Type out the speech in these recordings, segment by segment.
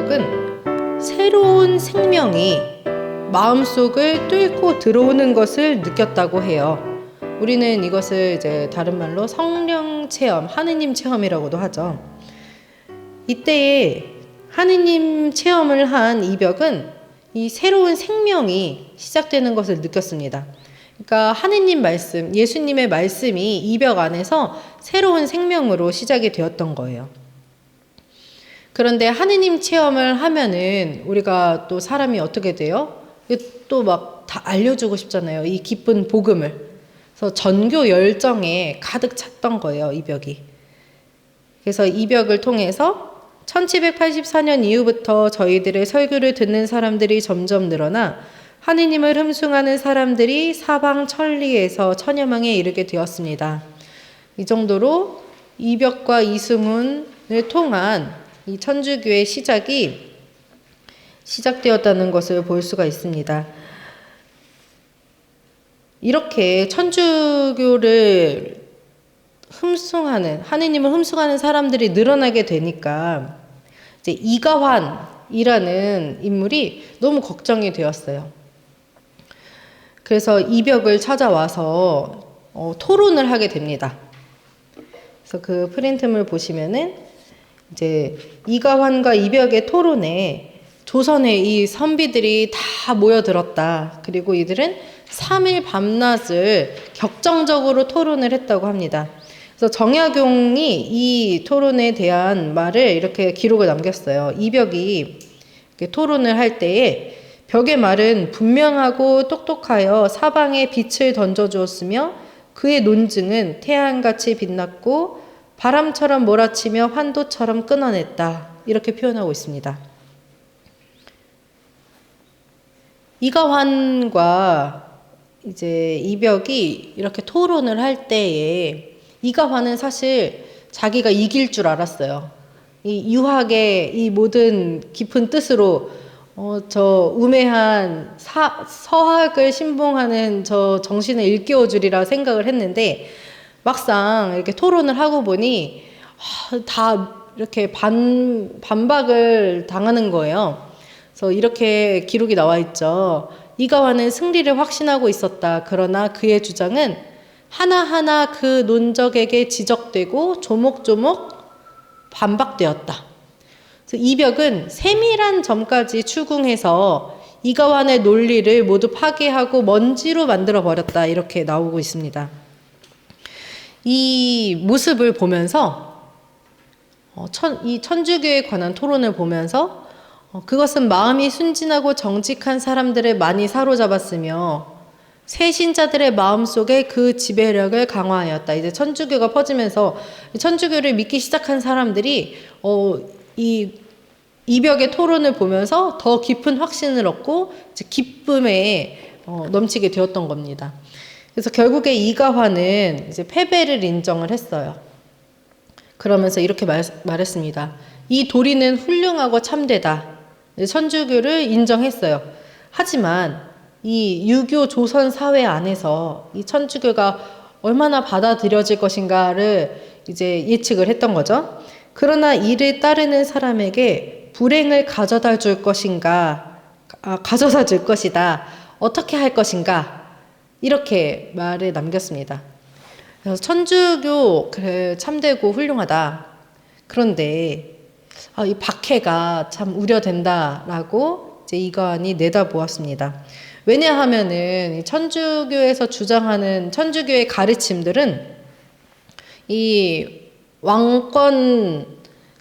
이벽은 새로운 생명이 마음속을 뚫고 들어오는 것을 느꼈다고 해요. 우리는 이것을 이제 다른 말로 성령 체험, 하느님 체험이라고도 하죠. 이때에 하느님 체험을 한 이벽은 이 새로운 생명이 시작되는 것을 느꼈습니다. 그러니까 하느님 말씀, 예수님의 말씀이 이벽 안에서 새로운 생명으로 시작이 되었던 거예요. 그런데 하느님 체험을 하면은 우리가 또 사람이 어떻게 돼요? 또 막 다 알려주고 싶잖아요. 이 기쁜 복음을. 그래서 전교 열정에 가득 찼던 거예요, 이벽이. 그래서 이벽을 통해서 1784년 이후부터 저희들의 설교를 듣는 사람들이 점점 늘어나 하느님을 흠숭하는 사람들이 사방 천리에서 천여명에 이르게 되었습니다. 이 정도로 이벽과 이승훈을 통한 이 천주교의 시작이 시작되었다는 것을 볼 수가 있습니다. 이렇게 천주교를 흠숭하는, 하느님을 흠숭하는 사람들이 늘어나게 되니까 이제 이가환이라는 인물이 너무 걱정이 되었어요. 그래서 이벽을 찾아와서 토론을 하게 됩니다. 그래서 그 프린트물 보시면은 이제 이가환과 이벽의 토론에 조선의 이 선비들이 다 모여들었다. 그리고 이들은 3일 밤낮을 격정적으로 토론을 했다고 합니다. 그래서 정약용이 이 토론에 대한 말을 이렇게 기록을 남겼어요. 이벽이 토론을 할 때에 벽의 말은 분명하고 똑똑하여 사방에 빛을 던져주었으며 그의 논증은 태양같이 빛났고 바람처럼 몰아치며 환도처럼 끊어냈다. 이렇게 표현하고 있습니다. 이가환과 이제 이벽이 이렇게 토론을 할 때에 이가환은 사실 자기가 이길 줄 알았어요. 이 유학의 이 모든 깊은 뜻으로 저 우매한 서학을 신봉하는 저 정신을 일깨워 주리라 생각을 했는데 막상 이렇게 토론을 하고 보니 다 이렇게 반박을 당하는 거예요. 그래서 이렇게 기록이 나와 있죠. 이가환은 승리를 확신하고 있었다. 그러나 그의 주장은 하나하나 그 논적에게 지적되고 조목조목 반박되었다. 그래서 이벽은 세밀한 점까지 추궁해서 이가환의 논리를 모두 파괴하고 먼지로 만들어 버렸다. 이렇게 나오고 있습니다. 이 모습을 보면서 이 천주교에 관한 토론을 보면서 그것은 마음이 순진하고 정직한 사람들을 많이 사로잡았으며 새신자들의 마음속에 그 지배력을 강화하였다. 이제 천주교가 퍼지면서 천주교를 믿기 시작한 사람들이 이 이벽의 토론을 보면서 더 깊은 확신을 얻고 이제 기쁨에 넘치게 되었던 겁니다. 그래서 결국에 이가환은 이제 패배를 인정을 했어요. 그러면서 이렇게 말했습니다. 이 도리는 훌륭하고 참되다. 천주교를 인정했어요. 하지만 이 유교 조선 사회 안에서 이 천주교가 얼마나 받아들여질 것인가를 이제 예측을 했던 거죠. 그러나 이를 따르는 사람에게 불행을 가져다 줄 것인가, 가져다 줄 것이다. 어떻게 할 것인가? 이렇게 말을 남겼습니다. 그래서 천주교 그래 참되고 훌륭하다. 그런데 이 박해가 참 우려된다라고 이제 이가환이 내다보았습니다. 왜냐하면은 천주교에서 주장하는 천주교의 가르침들은 이 왕권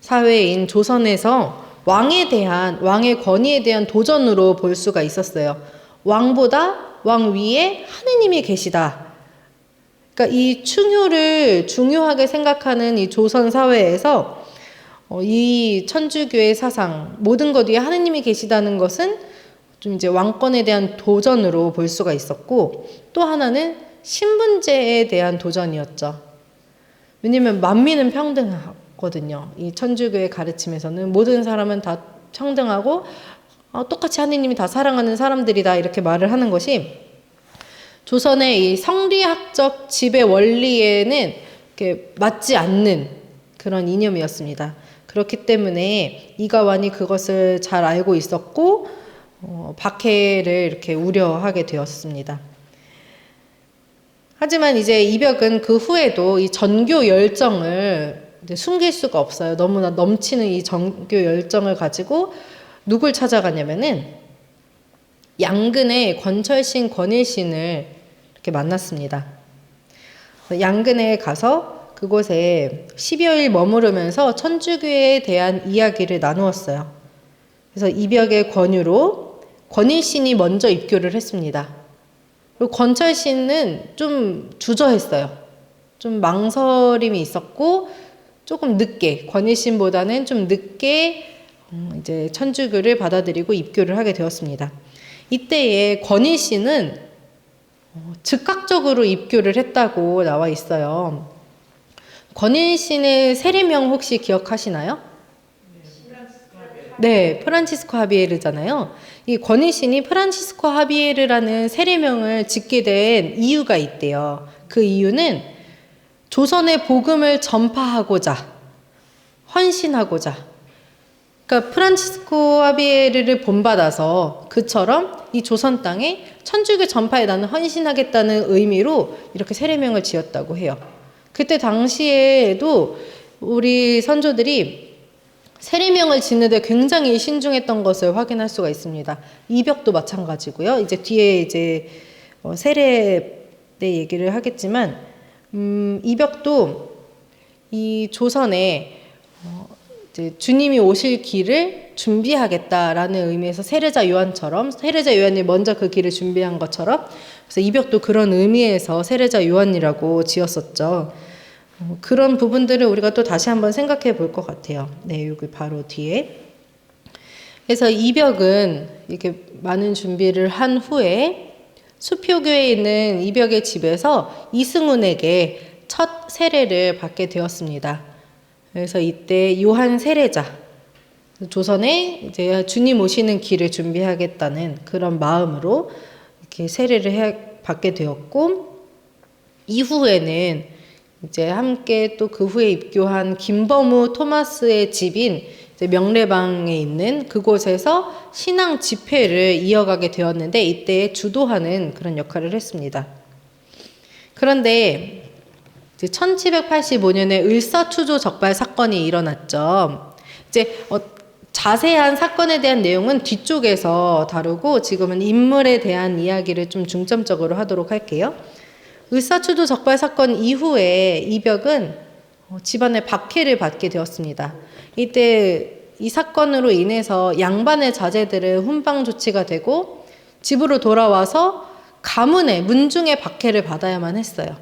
사회인 조선에서 왕의 권위에 대한 도전으로 볼 수가 있었어요. 왕보다 왕 위에 하느님이 계시다. 그러니까 이 충효를 중요하게 생각하는 이 조선 사회에서 이 천주교의 사상, 모든 것 위에 하느님이 계시다는 것은 좀 이제 왕권에 대한 도전으로 볼 수가 있었고, 또 하나는 신분제에 대한 도전이었죠. 왜냐면 만민은 평등하거든요. 이 천주교의 가르침에서는 모든 사람은 다 평등하고 똑같이 하느님이 다 사랑하는 사람들이다 이렇게 말을 하는 것이 조선의 이 성리학적 지배 원리에는 이렇게 맞지 않는 그런 이념이었습니다. 그렇기 때문에 이가완이 그것을 잘 알고 있었고 박해를 이렇게 우려하게 되었습니다. 하지만 이제 이벽은 그 후에도 이 전교 열정을 이제 숨길 수가 없어요. 너무나 넘치는 이 전교 열정을 가지고 누굴 찾아가냐면은 양근의 권철신, 권일신을 이렇게 만났습니다. 양근에 가서 그곳에 10여일 머무르면서 천주교에 대한 이야기를 나누었어요. 그래서 이벽의 권유로 권일신이 먼저 입교를 했습니다. 그리고 권철신은 좀 주저했어요. 좀 망설임이 있었고 조금 늦게, 권일신보다는 좀 늦게 이제 천주교를 받아들이고 입교를 하게 되었습니다. 이때에 권일신은 즉각적으로 입교를 했다고 나와 있어요. 권일신의 세례명 혹시 기억하시나요? 네, 프란치스코 하비에르잖아요. 이 권일신이 프란치스코 하비에르라는 세례명을 짓게 된 이유가 있대요. 그 이유는 조선의 복음을 전파하고자, 헌신하고자. 그러니까 프란치스코 하비에르를 본받아서 그처럼 이 조선 땅에 천주교 전파에 나는 헌신하겠다는 의미로 이렇게 세례명을 지었다고 해요. 그때 당시에도 우리 선조들이 세례명을 짓는데 굉장히 신중했던 것을 확인할 수가 있습니다. 이벽도 마찬가지고요. 이제 뒤에 이제 세례 때 얘기를 하겠지만 이벽도 이 조선에 이제 주님이 오실 길을 준비하겠다라는 의미에서 세례자 요한처럼 세례자 요한이 먼저 그 길을 준비한 것처럼 그래서 이벽도 그런 의미에서 세례자 요한이라고 지었었죠. 그런 부분들을 우리가 또 다시 한번 생각해 볼 것 같아요. 네, 여기 바로 뒤에. 그래서 이벽은 이렇게 많은 준비를 한 후에 수표교에 있는 이벽의 집에서 이승훈에게 첫 세례를 받게 되었습니다. 그래서 이때 요한 세례자, 조선에 이제 주님 오시는 길을 준비하겠다는 그런 마음으로 이렇게 세례를 받게 되었고, 이후에는 이제 함께 또 그 후에 입교한 김범우 토마스의 집인 이제 명례방에 있는 그곳에서 신앙 집회를 이어가게 되었는데 이때 주도하는 그런 역할을 했습니다. 그런데 이제 1785년에 을사추조 적발 사건이 일어났죠. 이제 자세한 사건에 대한 내용은 뒤쪽에서 다루고 지금은 인물에 대한 이야기를 좀 중점적으로 하도록 할게요. 을사추조 적발 사건 이후에 이벽은 집안의 박해를 받게 되었습니다. 이때 이 사건으로 인해서 양반의 자제들은 훈방 조치가 되고 집으로 돌아와서 가문의 문중의 박해를 받아야만 했어요.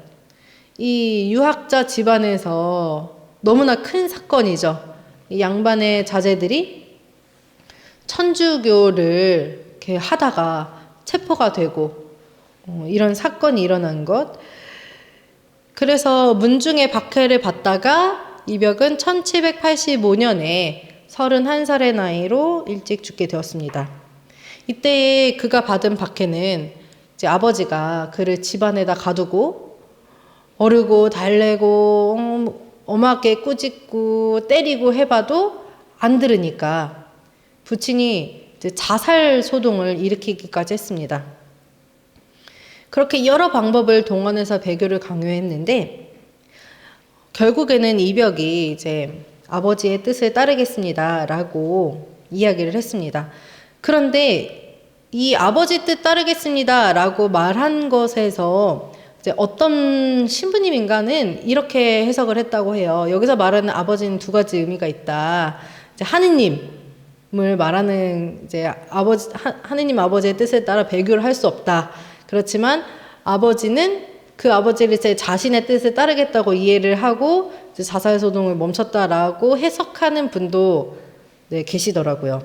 이 유학자 집안에서 너무나 큰 사건이죠. 이 양반의 자제들이 천주교를 이렇게 하다가 체포가 되고 이런 사건이 일어난 것. 그래서 문중의 박해를 받다가 이벽은 1785년에 31살의 나이로 일찍 죽게 되었습니다. 이때 그가 받은 박해는 이제 아버지가 그를 집안에다 가두고 어르고 달래고 엄하게 꾸짖고 때리고 해봐도 안 들으니까 부친이 이제 자살 소동을 일으키기까지 했습니다. 그렇게 여러 방법을 동원해서 배교를 강요했는데 결국에는 이벽이 이제 아버지의 뜻을 따르겠습니다라고 이야기를 했습니다. 그런데 이 아버지 뜻 따르겠습니다라고 말한 것에서 이제 어떤 신부님인가는 이렇게 해석을 했다고 해요. 여기서 말하는 아버지는 두 가지 의미가 있다. 이제 하느님을 말하는 이제 하느님 아버지의 뜻에 따라 배교를 할 수 없다. 그렇지만 아버지는 그 아버지를 제 자신의 뜻을 따르겠다고 이해를 하고 이제 자살 소동을 멈췄다라고 해석하는 분도 네, 계시더라고요.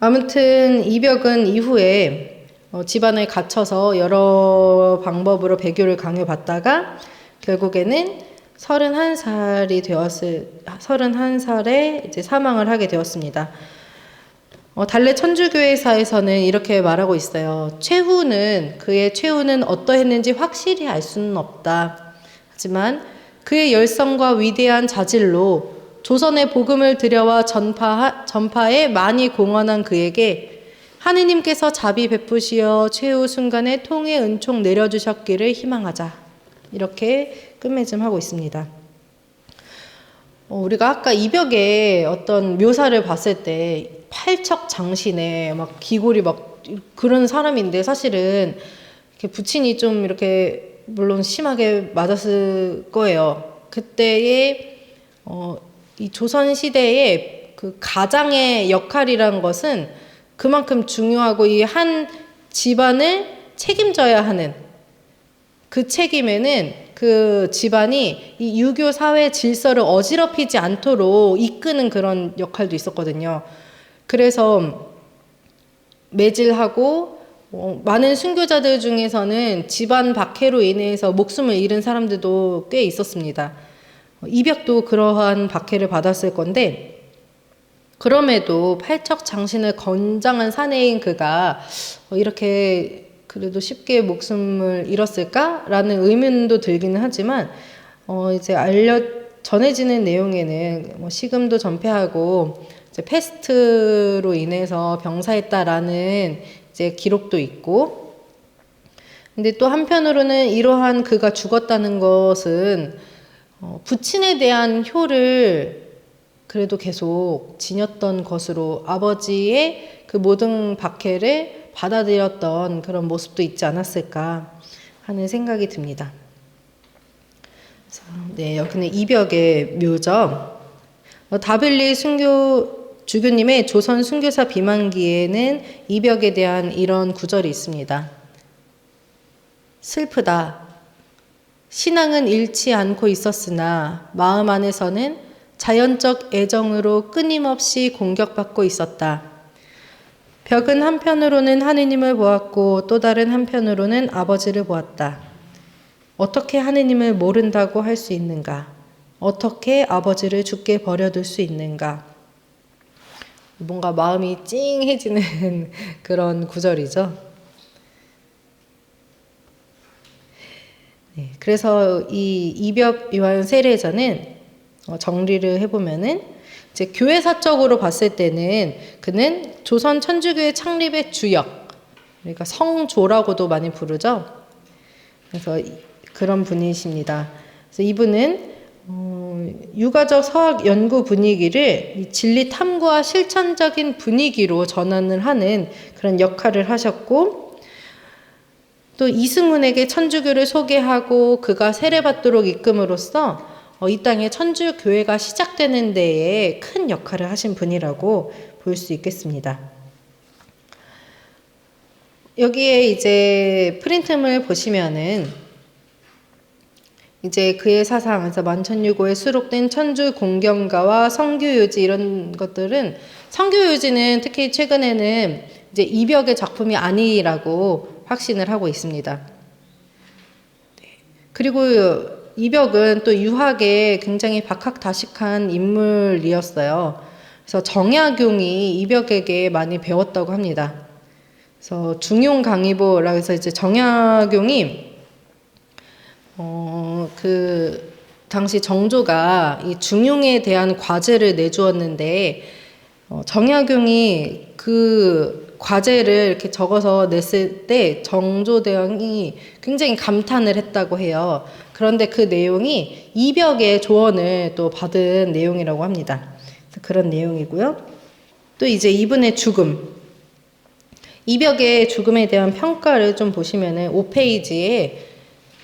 아무튼 이벽은 이후에 집안에 갇혀서 여러 방법으로 배교를 강요받다가 결국에는 31살에 이제 사망을 하게 되었습니다. 달래 천주교회사에서는 이렇게 말하고 있어요. 그의 최후는 어떠했는지 확실히 알 수는 없다. 하지만 그의 열성과 위대한 자질로 조선의 복음을 들여와 전파에 많이 공헌한 그에게 하느님께서 자비 베푸시어 최후 순간에 통의 은총 내려주셨기를 희망하자. 이렇게 끝맺음하고 있습니다. 우리가 아까 이벽에 어떤 묘사를 봤을 때 팔척장신에 막 기골이 막 그런 사람인데 사실은 이렇게 부친이 좀 이렇게 물론 심하게 맞았을 거예요. 그때의 이 조선 시대의 그 가장의 역할이라는 것은 그만큼 중요하고 이 한 집안을 책임져야 하는 그 책임에는 그 집안이 이 유교 사회 질서를 어지럽히지 않도록 이끄는 그런 역할도 있었거든요. 그래서 매질하고 많은 순교자들 중에서는 집안 박해로 인해서 목숨을 잃은 사람들도 꽤 있었습니다. 이벽도 그러한 박해를 받았을 건데 그럼에도 팔척장신을 건장한 사내인 그가 이렇게 그래도 쉽게 목숨을 잃었을까라는 의문도 들기는 하지만 이제 전해지는 내용에는 뭐 식음도 전폐하고 이제 패스트로 인해서 병사했다라는 이제 기록도 있고, 근데 또 한편으로는 이러한 그가 죽었다는 것은 부친에 대한 효를 그래도 계속 지녔던 것으로 아버지의 그 모든 박해를 받아들였던 그런 모습도 있지 않았을까 하는 생각이 듭니다. 네, 여기는 이벽의 묘죠. 다빌리 주교님의 조선 순교사 비만기에는 이벽에 대한 이런 구절이 있습니다. 슬프다. 신앙은 잃지 않고 있었으나 마음 안에서는 자연적 애정으로 끊임없이 공격받고 있었다. 벽은 한편으로는 하느님을 보았고 또 다른 한편으로는 아버지를 보았다. 어떻게 하느님을 모른다고 할 수 있는가? 어떻게 아버지를 죽게 버려둘 수 있는가? 뭔가 마음이 찡해지는 그런 구절이죠. 네, 그래서 이 이벽 요한 세례자는 정리를 해보면은 이제 교회사적으로 봤을 때는 그는 조선 천주교의 창립의 주역, 그러니까 성조라고도 많이 부르죠. 그래서 그런 분이십니다. 그래서 이분은 유가적 서학 연구 분위기를 진리 탐구와 실천적인 분위기로 전환을 하는 그런 역할을 하셨고, 또 이승훈에게 천주교를 소개하고 그가 세례받도록 이끔으로써 이 땅에 천주교회가 시작되는 데에 큰 역할을 하신 분이라고 볼 수 있겠습니다. 여기에 이제 프린트물 보시면은 이제 그의 사상에서 만천유고에 수록된 천주 공경가와 성교요지 이런 것들은, 성교요지는 특히 최근에는 이제 이벽의 작품이 아니라고 확신을 하고 있습니다. 그리고 이벽은 또 유학에 굉장히 박학다식한 인물이었어요. 그래서 정약용이 이벽에게 많이 배웠다고 합니다. 그래서 중용강의보라고 해서 이제 정약용이 그 당시 정조가 이 중용에 대한 과제를 내주었는데 정약용이 그 과제를 이렇게 적어서 냈을 때 정조대왕이 굉장히 감탄을 했다고 해요. 그런데 그 내용이 이벽의 조언을 또 받은 내용이라고 합니다. 그런 내용이고요. 또 이제 이분의 죽음, 이벽의 죽음에 대한 평가를 좀 보시면은 5페이지에,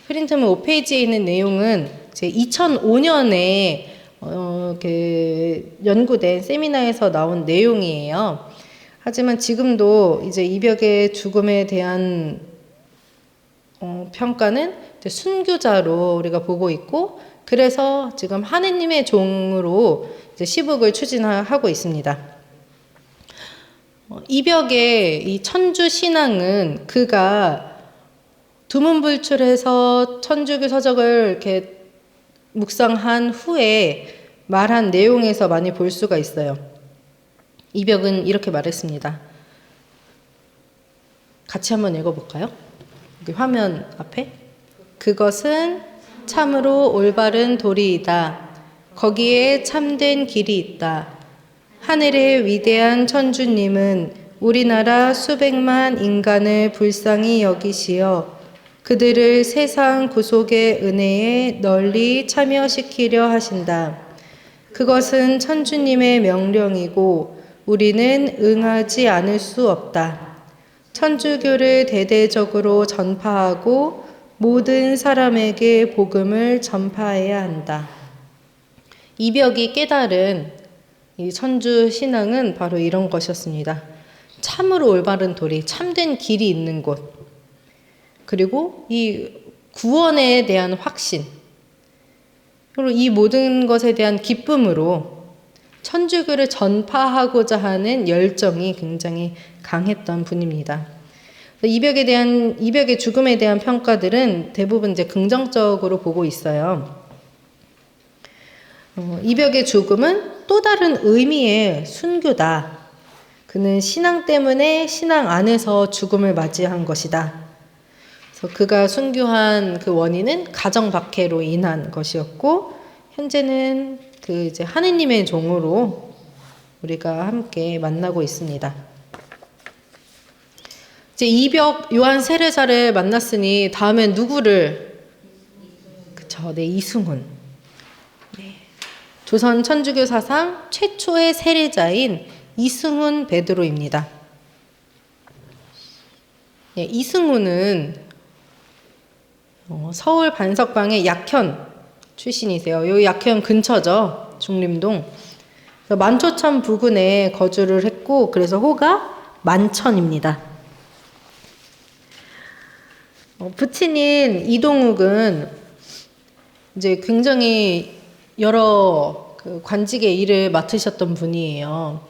프린트물 5페이지에 있는 내용은 이제 2005년에 연구된 세미나에서 나온 내용이에요. 하지만 지금도 이제 이벽의 죽음에 대한 평가는 이제 순교자로 우리가 보고 있고, 그래서 지금 하느님의 종으로 이제 시북을 추진하고 있습니다. 이벽의 이 천주 신앙은 그가 두문불출해서 천주교 서적을 이렇게 묵상한 후에 말한 내용에서 많이 볼 수가 있어요. 이벽은 이렇게 말했습니다. 같이 한번 읽어볼까요? 여기 화면 앞에. 그것은 참으로 올바른 도리이다. 거기에 참된 길이 있다. 하늘의 위대한 천주님은 우리나라 수백만 인간을 불쌍히 여기시어 그들을 세상 구속의 은혜에 널리 참여시키려 하신다. 그것은 천주님의 명령이고 우리는 응하지 않을 수 없다. 천주교를 대대적으로 전파하고 모든 사람에게 복음을 전파해야 한다. 이벽이 깨달은 이 천주 신앙은 바로 이런 것이었습니다. 참으로 올바른 도리, 참된 길이 있는 곳, 그리고 이 구원에 대한 확신, 그리고 이 모든 것에 대한 기쁨으로 천주교를 전파하고자 하는 열정이 굉장히 강했던 분입니다. 이벽의 죽음에 대한 평가들은 대부분 이제 긍정적으로 보고 있어요. 이벽의 죽음은 또 다른 의미의 순교다. 그는 신앙 때문에 신앙 안에서 죽음을 맞이한 것이다. 그래서 그가 순교한 그 원인은 가정 박해로 인한 것이었고, 현재는 그 이제 하느님의 종으로 우리가 함께 만나고 있습니다. 이제 이벽 요한 세례자를 만났으니 다음엔 누구를? 그쵸, 네, 이승훈. 네. 조선 천주교 사상 최초의 세례자인 이승훈 베드로입니다. 네, 이승훈은 서울 반석방의 약현 출신이세요. 요 약현 근처죠. 중림동. 만초천 부근에 거주를 했고, 그래서 호가 만천입니다. 부친인 이동욱은 이제 굉장히 여러 그 관직의 일을 맡으셨던 분이에요.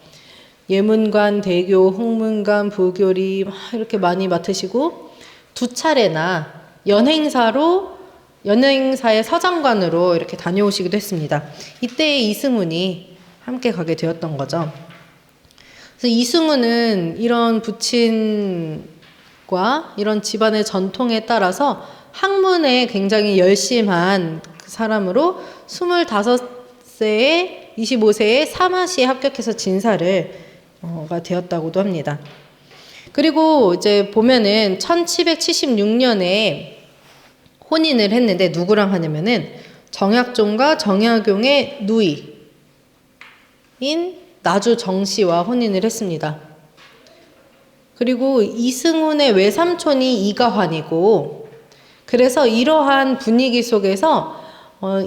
예문관, 대교, 홍문관, 부교리 막 이렇게 많이 맡으시고, 두 차례나 연행사의 서장관으로 이렇게 다녀오시기도 했습니다. 이때 이승훈이 함께 가게 되었던 거죠. 그래서 이승훈은 이런 부친과 이런 집안의 전통에 따라서 학문에 굉장히 열심한 그 사람으로 25세에 사마시에 합격해서 진사가 되었다고도 합니다. 그리고 이제 보면은 1776년에 혼인을 했는데 누구랑 하냐면은 정약종과 정약용의 누이인 나주 정씨와 혼인을 했습니다. 그리고 이승훈의 외삼촌이 이가환이고, 그래서 이러한 분위기 속에서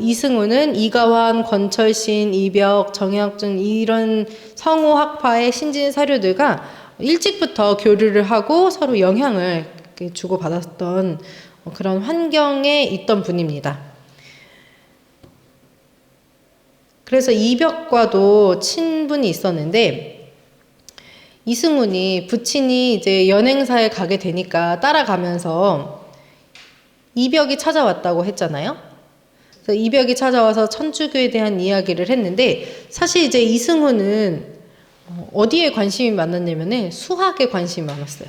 이승훈은 이가환, 권철신, 이벽, 정약준 이런 성호학파의 신진 사료들과 일찍부터 교류를 하고 서로 영향을 주고받았던 그런 환경에 있던 분입니다. 그래서 이벽과도 친분이 있었는데, 이승훈이 부친이 이제 연행사에 가게 되니까 따라가면서 이벽이 찾아왔다고 했잖아요. 그래서 이벽이 찾아와서 천주교에 대한 이야기를 했는데, 사실 이제 이승훈은 어디에 관심이 많았냐면은 수학에 관심이 많았어요.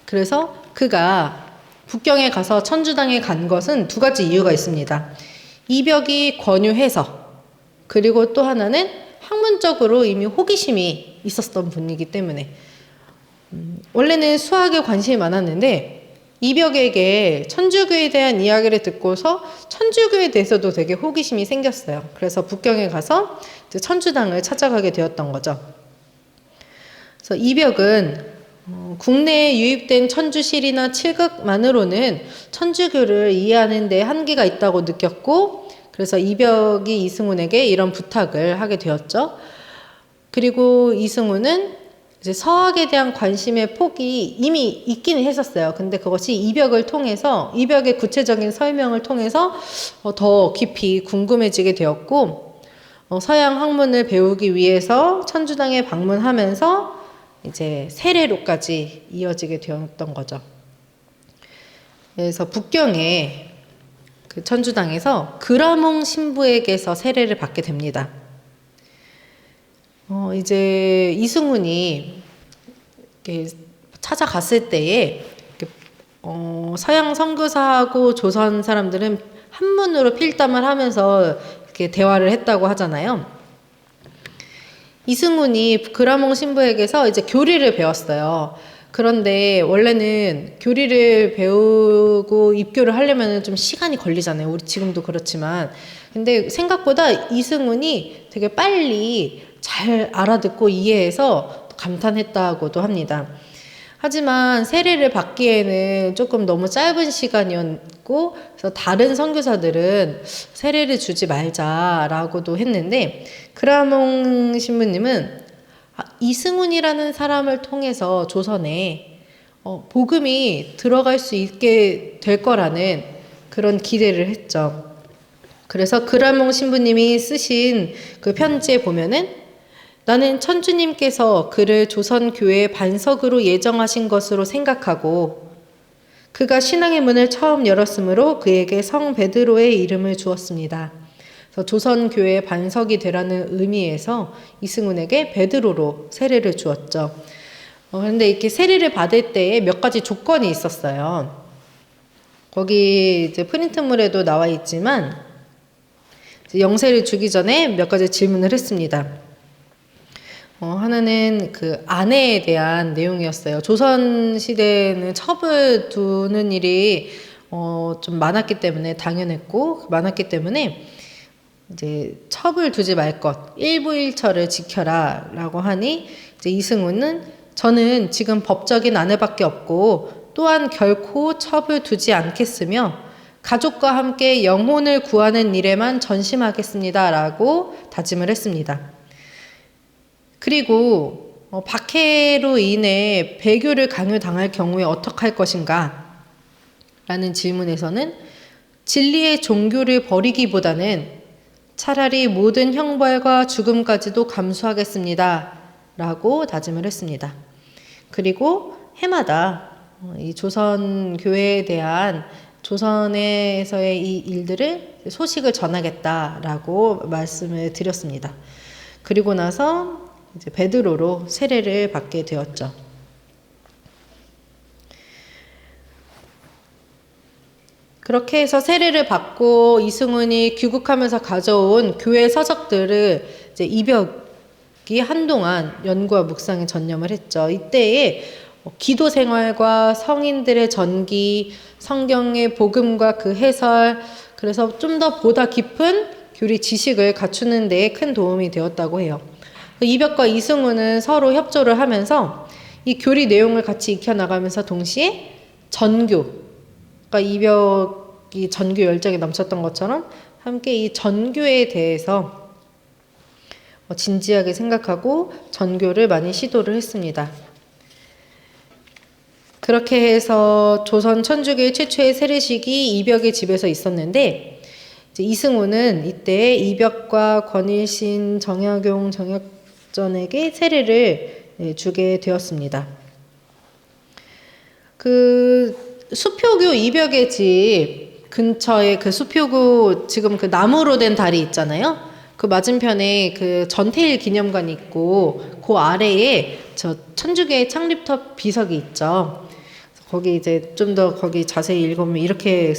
그래서 그가 북경에 가서 천주당에 간 것은 두 가지 이유가 있습니다. 이벽이 권유해서, 그리고 또 하나는 학문적으로 이미 호기심이 있었던 분이기 때문에. 원래는 수학에 관심이 많았는데 이벽에게 천주교에 대한 이야기를 듣고서 천주교에 대해서도 되게 호기심이 생겼어요. 그래서 북경에 가서 천주당을 찾아가게 되었던 거죠. 그래서 이벽은 국내에 유입된 천주실이나 칠극만으로는 천주교를 이해하는 데 한계가 있다고 느꼈고, 그래서 이벽이 이승훈에게 이런 부탁을 하게 되었죠. 그리고 이승훈은 이제 서학에 대한 관심의 폭이 이미 있기는 했었어요. 근데 그것이 이벽의 구체적인 설명을 통해서 더 깊이 궁금해지게 되었고, 서양 학문을 배우기 위해서 천주당에 방문하면서 이제 세례로까지 이어지게 되었던 거죠. 그래서 북경의 그 천주당에서 그라몽 신부에게서 세례를 받게 됩니다. 이제 이승훈이 이렇게 찾아갔을 때에 서양 선교사하고 조선 사람들은 한문으로 필담을 하면서 이렇게 대화를 했다고 하잖아요. 이승훈이 그라몽 신부에게서 이제 교리를 배웠어요. 그런데 원래는 교리를 배우고 입교를 하려면 좀 시간이 걸리잖아요. 우리 지금도 그렇지만. 근데 생각보다 이승훈이 되게 빨리 잘 알아듣고 이해해서 감탄했다고도 합니다. 하지만 세례를 받기에는 조금 너무 짧은 시간이었고, 그래서 다른 선교사들은 세례를 주지 말자라고도 했는데, 그라몽 신부님은 이승훈이라는 사람을 통해서 조선에 복음이 들어갈 수 있게 될 거라는 그런 기대를 했죠. 그래서 그라몽 신부님이 쓰신 그 편지에 보면은 나는 천주님께서 그를 조선교회 반석으로 예정하신 것으로 생각하고 그가 신앙의 문을 처음 열었으므로 그에게 성 베드로의 이름을 주었습니다. 그래서 조선교회의 반석이 되라는 의미에서 이승훈에게 베드로로 세례를 주었죠. 그런데 이렇게 세례를 받을 때에 몇 가지 조건이 있었어요. 거기 이제 프린트물에도 나와 있지만 영세를 주기 전에 몇 가지 질문을 했습니다. 하나는 그 아내에 대한 내용이었어요. 조선 시대는 첩을 두는 일이 좀 많았기 때문에 당연했고 많았기 때문에 이제 첩을 두지 말 것, 일부일처를 지켜라라고 하니 이제 이승훈은 저는 지금 법적인 아내밖에 없고 또한 결코 첩을 두지 않겠으며 가족과 함께 영혼을 구하는 일에만 전심하겠습니다라고 다짐을 했습니다. 그리고 박해로 인해 배교를 강요당할 경우에 어떻게 할 것인가? 라는 질문에서는 진리의 종교를 버리기보다는 차라리 모든 형벌과 죽음까지도 감수하겠습니다. 라고 다짐을 했습니다. 그리고 해마다 이 조선 교회에 대한 조선에서의 이 일들을 소식을 전하겠다라고 말씀을 드렸습니다. 그리고 나서 이제 베드로로 세례를 받게 되었죠. 그렇게 해서 세례를 받고 이승훈이 귀국하면서 가져온 교회 서적들을 이제 이벽이 한동안 연구와 묵상에 전념을 했죠. 이때에 기도 생활과 성인들의 전기, 성경의 복음과 그 해설, 그래서 좀 더 보다 깊은 교리 지식을 갖추는 데에 큰 도움이 되었다고 해요. 이벽과 이승훈은 서로 협조를 하면서 이 교리 내용을 같이 익혀나가면서 동시에 전교, 그러니까 이벽이 전교 열정이 넘쳤던 것처럼 함께 이 전교에 대해서 진지하게 생각하고 전교를 많이 시도를 했습니다. 그렇게 해서 조선 천주교의 최초의 세례식이 이벽의 집에서 있었는데 이제 이승훈은 이때 이벽과 권일신, 정약용, 정약전에게 세례를 주게 되었습니다. 그 수표교 이벽의 집 근처에 그 수표구 지금 그 나무로 된 다리 있잖아요. 그 맞은편에 그 전태일 기념관이 있고 그 아래에 저 천주교의 창립터 비석이 있죠. 거기 이제 좀 더 거기 자세히 읽으면 이렇게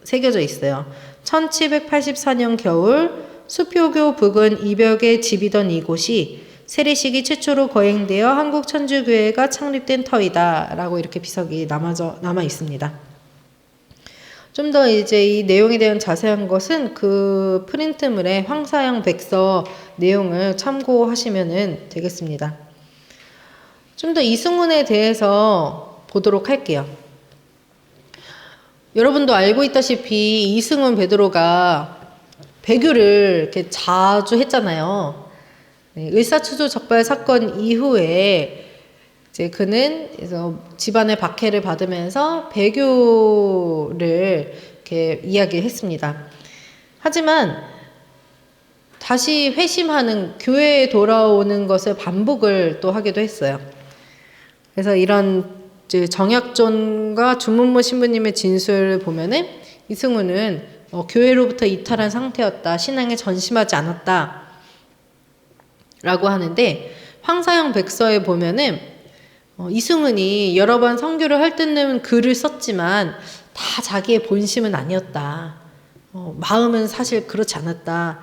새겨져 있어요. 1784년 겨울 수표교 부근 이벽의 집이던 이곳이 세례식이 최초로 거행되어 한국 천주교회가 창립된 터이다 라고 이렇게 비석이 남아 있습니다. 좀 더 이제 이 내용에 대한 자세한 것은 그 프린트물의 황사영 백서 내용을 참고하시면 되겠습니다. 좀 더 이승훈에 대해서 보도록 할게요. 여러분도 알고 있다시피 이승훈 베드로가 배교를 이렇게 자주 했잖아요. 을사추조 적발 사건 이후에 이제 그는 그래서 집안의 박해를 받으면서 배교를 이렇게 이야기했습니다. 하지만 다시 회심하는 교회에 돌아오는 것을 반복을 또 하기도 했어요. 그래서 이런 이제 정약존과 주문모 신부님의 진술을 보면은 이승훈은 교회로부터 이탈한 상태였다, 신앙에 전심하지 않았다 라고 하는데 황사영 백서에 보면은 이승훈이 여러 번 선교를 할 때는 글을 썼지만 다 자기의 본심은 아니었다. 마음은 사실 그렇지 않았다.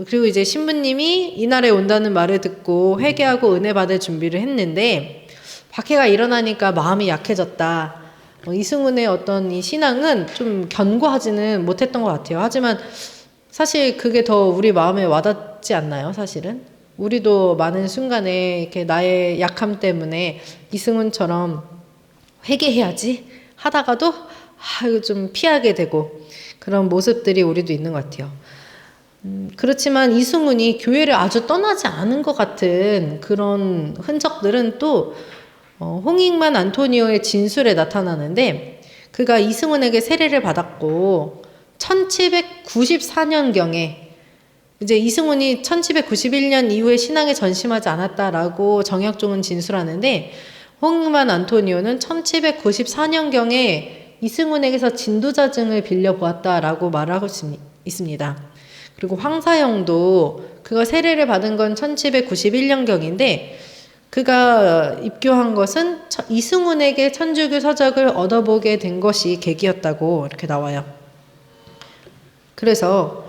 그리고 이제 신부님이 이날에 온다는 말을 듣고 회개하고 은혜 받을 준비를 했는데 박해가 일어나니까 마음이 약해졌다. 이승훈의 어떤 이 신앙은 좀 견고하지는 못했던 것 같아요. 하지만 사실 그게 더 우리 마음에 와닿지 않나요, 사실은? 우리도 많은 순간에 이렇게 나의 약함 때문에 이승훈처럼 회개해야지 하다가도 이거 좀 피하게 되고 그런 모습들이 우리도 있는 것 같아요. 그렇지만 이승훈이 교회를 아주 떠나지 않은 것 같은 그런 흔적들은 또 홍익만 안토니오의 진술에 나타나는데 그가 이승훈에게 세례를 받았고 1794년경에 이제 이승훈이 1791년 이후에 신앙에 전심하지 않았다라고 정약종은 진술하는데 홍익만 안토니오는 1794년경에 이승훈에게서 진도자증을 빌려보았다라고 말하고 있습니다. 그리고 황사영도 그가 세례를 받은 건 1791년경인데 그가 입교한 것은 이승훈에게 천주교 서적을 얻어보게 된 것이 계기였다고 이렇게 나와요. 그래서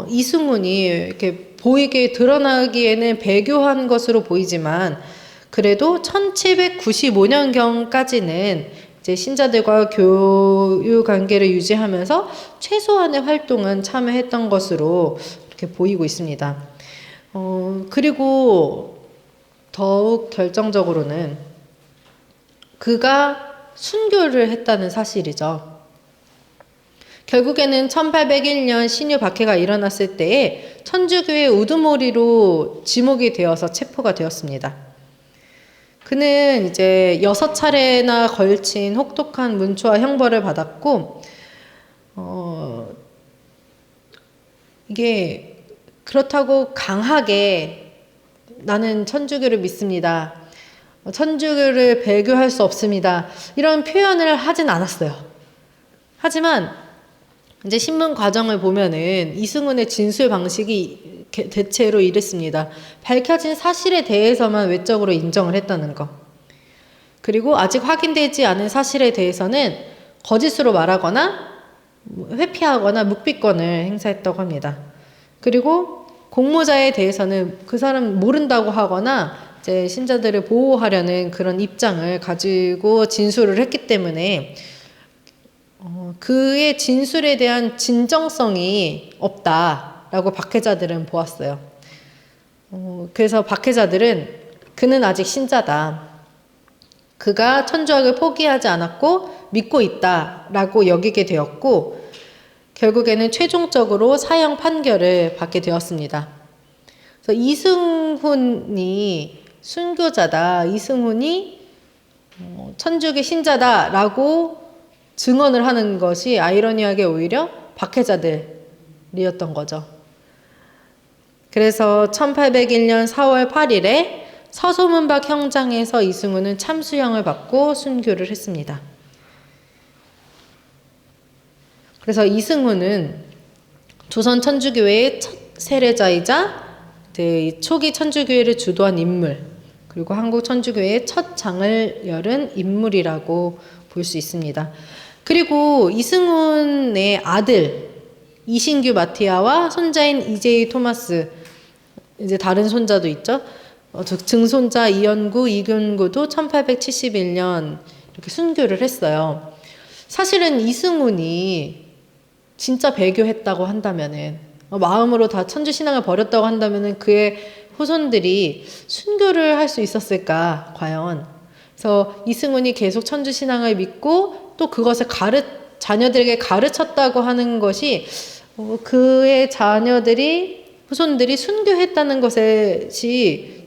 이승훈이 이렇게 보이게 드러나기에는 배교한 것으로 보이지만 그래도 1795년경까지는 이제 신자들과 교유 관계를 유지하면서 최소한의 활동은 참여했던 것으로 이렇게 보이고 있습니다. 그리고 더욱 결정적으로는 그가 순교를 했다는 사실이죠. 결국에는 1801년 신유 박해가 일어났을 때에 천주교의 우두머리로 지목이 되어서 체포가 되었습니다. 그는 이제 6차례나 걸친 혹독한 문초와 형벌을 받았고, 이게 그렇다고 강하게 나는 천주교를 믿습니다. 천주교를 배교할 수 없습니다. 이런 표현을 하진 않았어요. 하지만 이제 신문 과정을 보면은 이승훈의 진술 방식이 대체로 이랬습니다. 밝혀진 사실에 대해서만 외적으로 인정을 했다는 거. 그리고 아직 확인되지 않은 사실에 대해서는 거짓으로 말하거나 회피하거나 묵비권을 행사했다고 합니다. 그리고 공모자에 대해서는 그 사람 모른다고 하거나 이제 신자들을 보호하려는 그런 입장을 가지고 진술을 했기 때문에 그의 진술에 대한 진정성이 없다라고 박해자들은 보았어요. 그래서 박해자들은 그는 아직 신자다. 그가 천주학을 포기하지 않았고 믿고 있다라고 여기게 되었고 결국에는 최종적으로 사형 판결을 받게 되었습니다. 그래서 이승훈이 순교자다. 이승훈이 천주교 신자다라고 증언을 하는 것이 아이러니하게 오히려 박해자들이었던 거죠. 그래서 1801년 4월 8일에 서소문박 형장에서 이승훈은 참수형을 받고 순교를 했습니다. 그래서 이승훈은 조선 천주교회의 첫 세례자이자 초기 천주교회를 주도한 인물, 그리고 한국 천주교회의 첫 장을 열은 인물이라고 볼 수 있습니다. 그리고 이승훈의 아들 이신규 마티아와 손자인 이재희 토마스, 이제 다른 손자도 있죠. 증손자 이연구, 이균구도 1871년 이렇게 순교를 했어요. 사실은 이승훈이 진짜 배교했다고 한다면은, 마음으로 다 천주신앙을 버렸다고 한다면은 그의 후손들이 순교를 할 수 있었을까, 과연. 그래서 이승훈이 계속 천주신앙을 믿고 또 그것을 자녀들에게 가르쳤다고 하는 것이 그의 후손들이 순교했다는 것이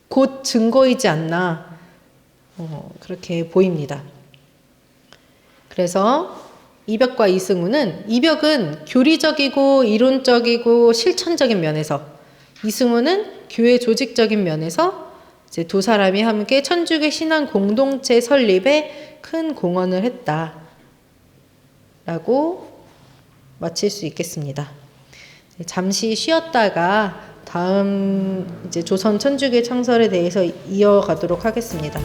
곧 증거이지 않나, 그렇게 보입니다. 그래서 이벽과 이승훈은, 이벽은 교리적이고 이론적이고 실천적인 면에서, 이승훈은 교회 조직적인 면에서 이제 두 사람이 함께 천주교 신앙 공동체 설립에 큰 공헌을 했다라고 마칠 수 있겠습니다. 잠시 쉬었다가 다음 이제 조선 천주교 창설에 대해서 이어가도록 하겠습니다.